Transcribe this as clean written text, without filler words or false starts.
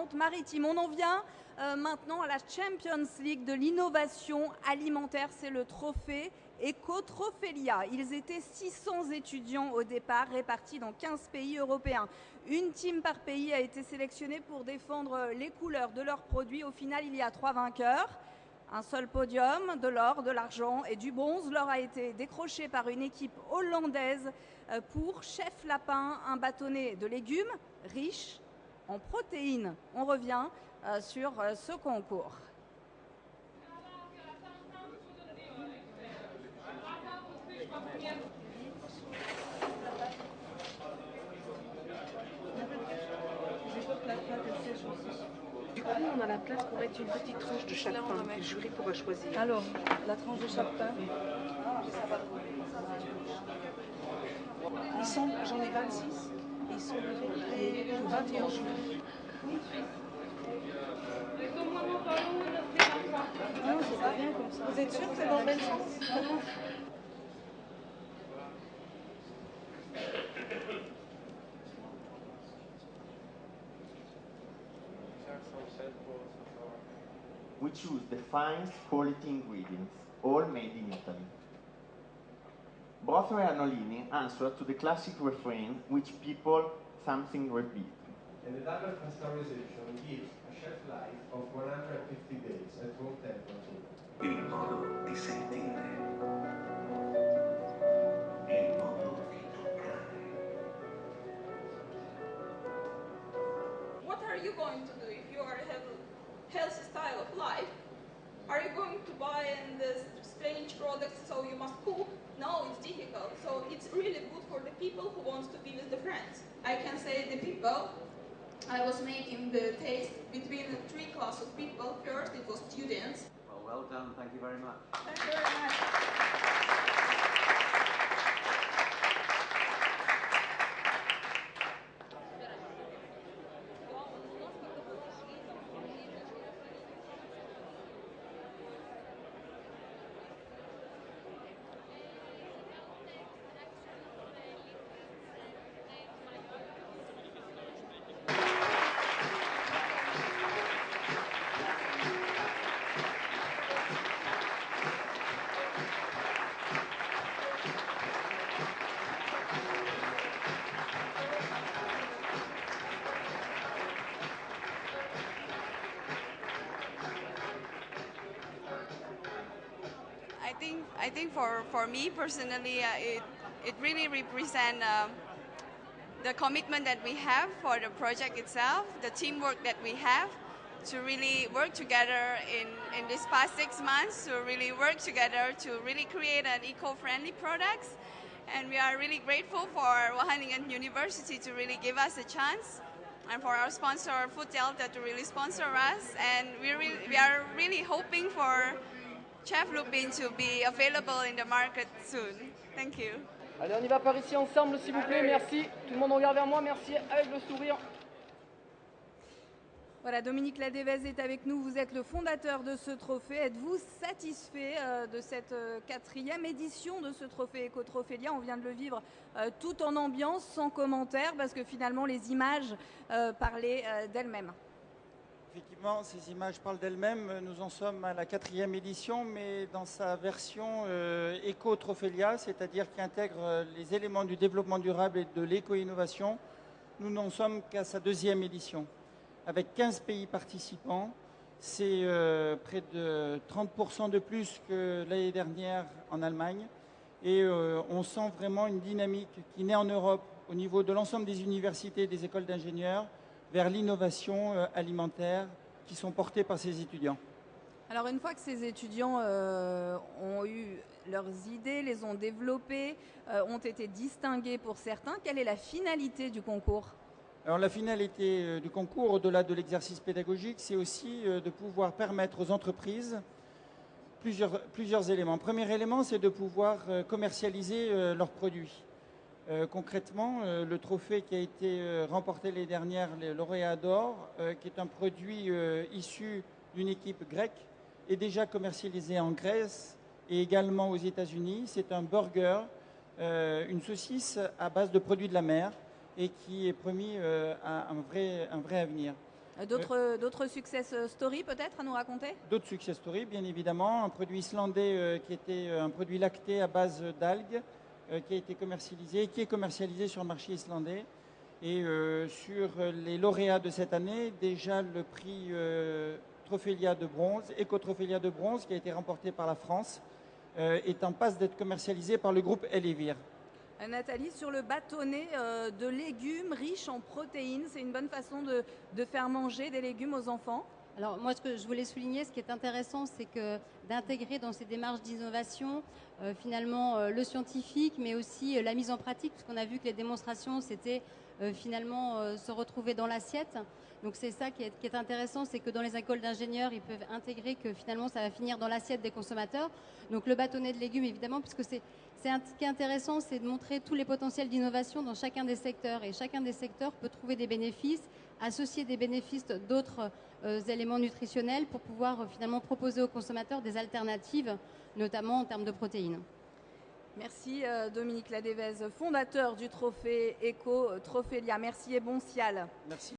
Charente-Maritime. On en vient maintenant à la Champions League de l'innovation alimentaire. C'est le trophée Ecotrophelia. Ils étaient 600 étudiants au départ, répartis dans 15 pays européens. Une team par pays a été sélectionnée pour défendre les couleurs de leurs produits. Au final, il y a 3 vainqueurs. Un seul podium, de l'or, de l'argent et du bronze leur a été décroché par une équipe hollandaise pour Chef Lapin, un bâtonnet de légumes riche en protéines. On revient sur ce concours. Du coup, on a la place pour mettre une petite tranche de chaque pain que le jury pourra choisir. Alors, la tranche de chaque pain. Ils sont, j'en ai 26, et ils sont livrés le 21 juillet. Non, c'est pas bien comme ça. Vous êtes sûr que c'est dans le même sens? We choose the finest quality ingredients, all made in Italy. Both Ranolini answer to the classic refrain, which people something repeat. And the double pasteurization gives a shelf life of 150 days at room temperature. Il modo di sentire. Il modo di toccare. What are you going to do if you are have a healthy style of life? Are you going to buy strange products so you must cook? No, it's difficult. So it's really good for the people who want to be with the friends. I can say the people. I was making the taste between the 3 classes of people. First, it was students. Well done. Thank you very much. Thank you very much. I think for me personally, it really represents the commitment that we have for the project itself, the teamwork that we have to really work together in this past 6 months, to really work together to really create an eco-friendly products. And we are really grateful for Wageningen University to really give us a chance, and for our sponsor Food Delta to really sponsor us. And we are really hoping for Chef Lupin to be available in the market soon. Thank you. Allez, on y va par ici ensemble, s'il vous plaît. Merci. Tout le monde regarde vers moi. Merci avec le sourire. Voilà, Dominique Ladevez est avec nous. Vous êtes le fondateur de ce trophée. Êtes-vous satisfait de cette 4e édition de ce trophée Ecotrophelia? On vient de le vivre tout en ambiance, sans commentaire, parce que finalement les images parlaient d'elles-mêmes. Effectivement, ces images parlent d'elles-mêmes. Nous en sommes à la 4e édition, mais dans sa version Ecotrophelia, c'est-à-dire qui intègre les éléments du développement durable et de l'éco-innovation. Nous n'en sommes qu'à sa 2e édition. Avec 15 pays participants, c'est près de 30% de plus que l'année dernière en Allemagne. Et on sent vraiment une dynamique qui naît en Europe au niveau de l'ensemble des universités et des écoles d'ingénieurs vers l'innovation alimentaire qui sont portées par ces étudiants. Alors une fois que ces étudiants ont eu leurs idées, les ont développées, ont été distingués pour certains, quelle est la finalité du concours? Alors la finalité du concours, au-delà de l'exercice pédagogique, c'est aussi de pouvoir permettre aux entreprises plusieurs éléments. Premier élément, c'est de pouvoir commercialiser leurs produits. Concrètement, le trophée qui a été remporté l'année dernière, le lauréat d'or, qui est un produit issu d'une équipe grecque, est déjà commercialisé en Grèce et également aux États-Unis. C'est un burger, une saucisse à base de produits de la mer et qui est promis à un vrai avenir. D'autres success stories peut-être à nous raconter? D'autres success stories, bien évidemment. Un produit islandais qui était un produit lacté à base d'algues qui a été commercialisé, qui est commercialisé sur le marché islandais. Et sur les lauréats de cette année, déjà le prix Trophelia de bronze, Eco-Trophelia de bronze, qui a été remporté par la France, est en passe d'être commercialisé par le groupe Elevir. Nathalie, sur le bâtonnet de légumes riches en protéines, c'est une bonne façon de faire manger des légumes aux enfants? Alors moi, ce que je voulais souligner, ce qui est intéressant, c'est que d'intégrer dans ces démarches d'innovation, finalement, le scientifique, mais aussi la mise en pratique, puisqu'on a vu que les démonstrations, c'était finalement se retrouver dans l'assiette. Donc c'est ça qui est intéressant, c'est que dans les écoles d'ingénieurs, ils peuvent intégrer que finalement, ça va finir dans l'assiette des consommateurs. Donc le bâtonnet de légumes, évidemment, puisque ce qui est intéressant, c'est de montrer tous les potentiels d'innovation dans chacun des secteurs. Et chacun des secteurs peut trouver des bénéfices, associer des bénéfices d'autres éléments nutritionnels pour pouvoir finalement proposer aux consommateurs des alternatives, notamment en termes de protéines. Merci Dominique Ladevez, fondateur du trophée Eco-Trophelia. Merci et bon Cial. Merci.